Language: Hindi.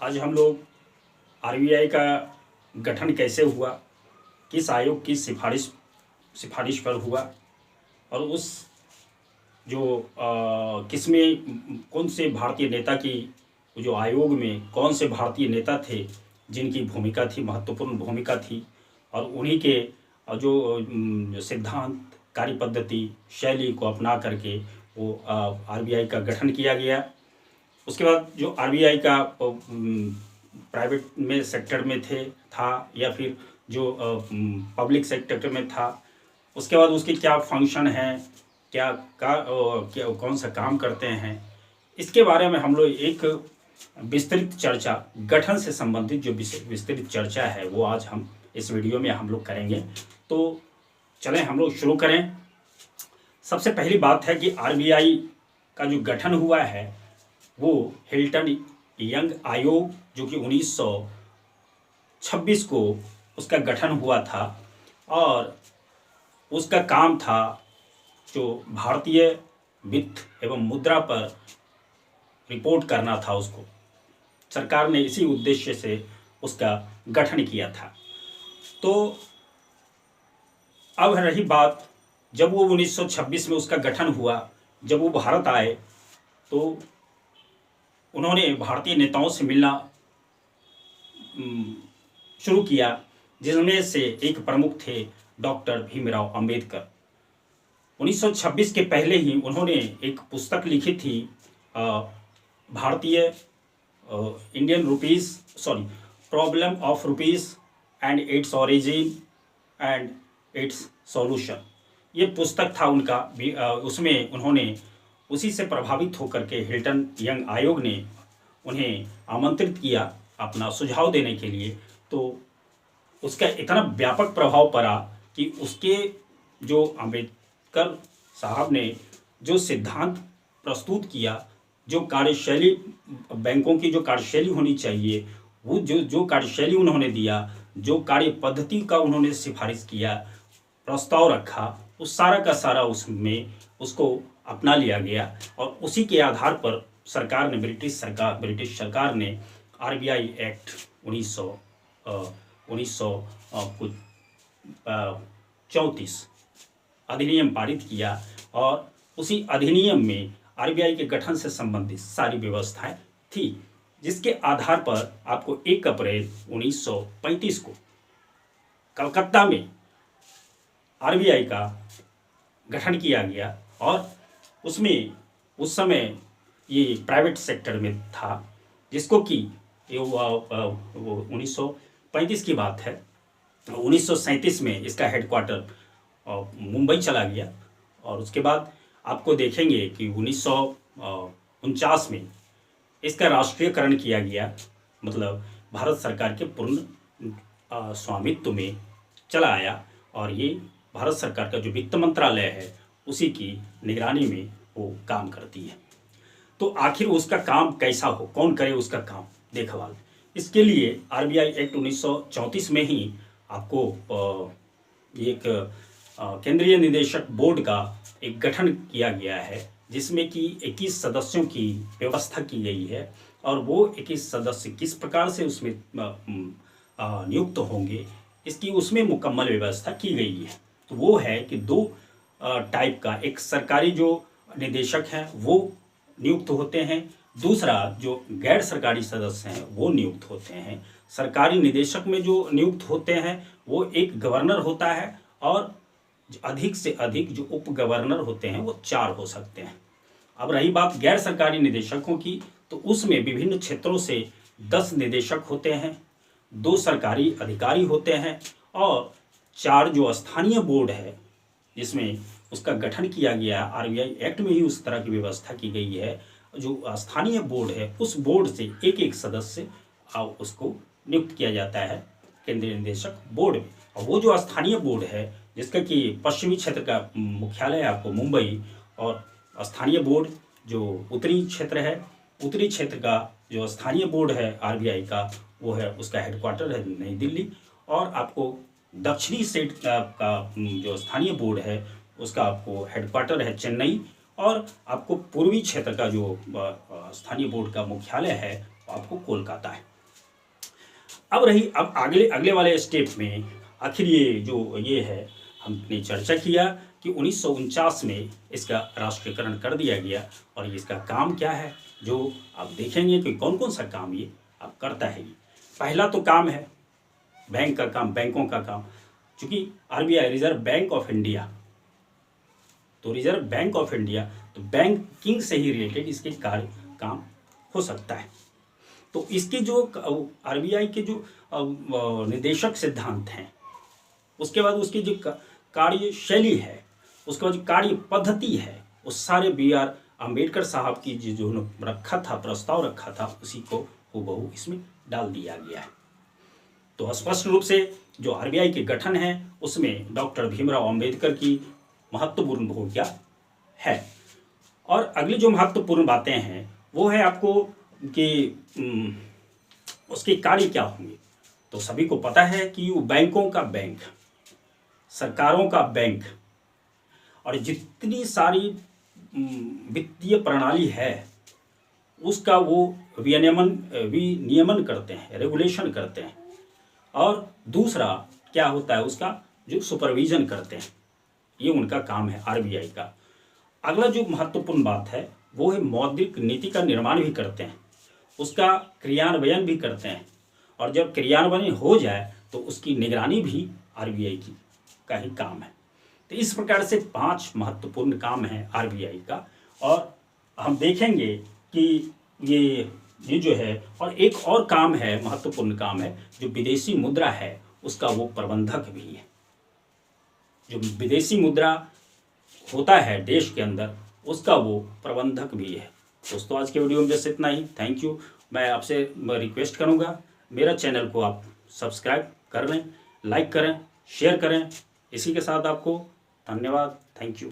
आज हम लोग आरबीआई का गठन कैसे हुआ, किस आयोग की सिफारिश पर हुआ और उस जो किसमें कौन से भारतीय नेता की जो आयोग में कौन से भारतीय नेता थे जिनकी भूमिका थी, महत्वपूर्ण भूमिका थी, और उन्हीं के जो सिद्धांत, कार्य पद्धति, शैली को अपना करके वो आरबीआई का गठन किया गया। उसके बाद जो आरबीआई का प्राइवेट में सेक्टर में था या फिर जो पब्लिक सेक्टर में था, उसके बाद उसके क्या फंक्शन हैं, क्या कौन सा काम करते हैं, इसके बारे में हम लोग एक विस्तृत चर्चा, गठन से संबंधित जो विस्तृत चर्चा है वो आज हम इस वीडियो में हम लोग करेंगे। तो चलें हम लोग शुरू करें। सबसे पहली बात है कि आरबीआई का जो गठन हुआ है वो हिल्टन यंग आयोग, जो कि 1926 को उसका गठन हुआ था और उसका काम था जो भारतीय वित्त एवं मुद्रा पर रिपोर्ट करना था। उसको सरकार ने इसी उद्देश्य से उसका गठन किया था। तो अब रही बात, जब वो 1926 में उसका गठन हुआ, जब वो भारत आए तो उन्होंने भारतीय नेताओं से मिलना शुरू किया, जिनमें से एक प्रमुख थे डॉक्टर भीमराव अंबेडकर। 1926 के पहले ही उन्होंने एक पुस्तक लिखी थी, भारतीय problem of rupees and its origin and it's solution. ये पुस्तक था उनका। उसमें उन्होंने उसी से प्रभावित होकर के हिल्टन यंग आयोग ने उन्हें आमंत्रित किया अपना सुझाव देने के लिए। तो उसका इतना व्यापक प्रभाव पड़ा कि उसके जो अंबेडकर साहब ने जो सिद्धांत प्रस्तुत किया, जो कार्यशैली, बैंकों की जो कार्यशैली होनी चाहिए, वो जो कार्यशैली उन्होंने दिया, जो कार्य पद्धति का उन्होंने सिफारिश किया, प्रस्ताव रखा, उस सारा का सारा उसमें उसको अपना लिया गया। और उसी के आधार पर सरकार ने, ब्रिटिश सरकार ने आरबीआई एक्ट 1934 अधिनियम पारित किया और उसी अधिनियम में आरबीआई के गठन से संबंधित सारी व्यवस्थाएं थी, जिसके आधार पर आपको 1 अप्रैल 1935 को कलकत्ता में आरबीआई का गठन किया गया। और उसमें उस समय ये प्राइवेट सेक्टर में था, जिसको कि वो 1935 की बात है। 1937 में इसका हेडक्वार्टर मुंबई चला गया और उसके बाद आपको देखेंगे कि 1949 में इसका राष्ट्रीयकरण किया गया, मतलब भारत सरकार के पूर्ण स्वामित्व में चला आया और ये भारत सरकार का जो वित्त मंत्रालय है उसी की निगरानी में वो काम करती है। तो आखिर उसका काम कैसा हो, कौन करे उसका काम देखभाल, इसके लिए आरबीआई एक्ट 1934 में ही आपको एक केंद्रीय निदेशक बोर्ड का एक गठन किया गया है, जिसमें कि 21 सदस्यों की व्यवस्था की गई है। और वो 21 सदस्य किस प्रकार से उसमें नियुक्त होंगे, इसकी उसमें मुकम्मल व्यवस्था की गई है। तो वो है कि 2 टाइप का, एक सरकारी जो निदेशक हैं वो नियुक्त होते हैं, दूसरा जो गैर सरकारी सदस्य हैं वो नियुक्त होते हैं। सरकारी निदेशक में जो नियुक्त होते हैं वो एक गवर्नर होता है और अधिक से अधिक जो उप गवर्नर होते हैं वो 4 हो सकते हैं। अब रही बात गैर सरकारी निदेशकों की, तो उसमें विभिन्न क्षेत्रों से 10 निदेशक होते हैं, 2 सरकारी अधिकारी होते हैं और 4 जो स्थानीय बोर्ड है, जिसमें उसका गठन किया गया। आरबीआई एक्ट में ही उस तरह की व्यवस्था की गई है। जो स्थानीय बोर्ड है उस बोर्ड से एक सदस्य उसको नियुक्त किया जाता है केंद्रीय निदेशक बोर्ड में। और वो जो स्थानीय बोर्ड है, जिसका कि पश्चिमी क्षेत्र का मुख्यालय है आपको मुंबई, और स्थानीय बोर्ड जो उत्तरी क्षेत्र है, उत्तरी क्षेत्र का जो स्थानीय बोर्ड है आरबीआई का, वो है, उसका हेडक्वार्टर है नई दिल्ली। और आपको दक्षिणी सेट का जो स्थानीय बोर्ड है उसका आपको हेडक्वार्टर है चेन्नई। और आपको पूर्वी क्षेत्र का जो स्थानीय बोर्ड का मुख्यालय है आपको कोलकाता है। अब अगले वाले स्टेप में आखिर ये है, हमने चर्चा किया कि 1949 में इसका राष्ट्रीयकरण कर दिया गया और इसका काम क्या है, जो आप देखेंगे कि कौन कौन सा काम ये अब करता है। पहला तो काम है बैंक का काम, बैंकों का काम, चूँकि RBI reserve bank of India, तो रिजर्व बैंक ऑफ इंडिया, तो बैंकिंग से ही रिलेटेड इसके कार्य काम हो सकता है। तो इसके जो आरबीआई के जो निर्देशक सिद्धांत हैं, उसके बाद उसकी जो कार्यशैली है, उसके बाद जो कार्य पद्धति है, उस सारे BR अम्बेडकर साहब की जो रखा था, प्रस्ताव रखा था, उसी को हूबहू इसमें डाल दिया गया है। तो स्पष्ट रूप से जो आरबीआई के गठन है उसमें डॉक्टर भीमराव अंबेडकर की महत्वपूर्ण भूमिका है। और अगली जो महत्वपूर्ण बातें हैं वो है आपको कि उसके कार्य क्या होंगे। तो सभी को पता है कि वो बैंकों का बैंक, सरकारों का बैंक, और जितनी सारी वित्तीय प्रणाली है उसका वो विनियमन करते हैं, रेगुलेशन करते हैं। और दूसरा क्या होता है, उसका जो सुपरविजन करते हैं, ये उनका काम है आरबीआई का। अगला जो महत्वपूर्ण बात है वो है मौद्रिक नीति का निर्माण भी करते हैं, उसका क्रियान्वयन भी करते हैं, और जब क्रियान्वयन हो जाए तो उसकी निगरानी भी आरबीआई की का ही काम है। तो इस प्रकार से 5 महत्वपूर्ण काम हैं आरबीआई का। और हम देखेंगे कि ये जो है, और एक और काम है, महत्वपूर्ण काम है, जो विदेशी मुद्रा है उसका वो प्रबंधक भी है। जो विदेशी मुद्रा होता है देश के अंदर, उसका वो प्रबंधक भी है। दोस्तों, आज के वीडियो में बस इतना ही। Thank you. मैं आपसे रिक्वेस्ट करूंगा, मेरा चैनल को आप सब्सक्राइब कर लें, लाइक करें, शेयर करें। इसी के साथ आपको धन्यवाद। Thank you.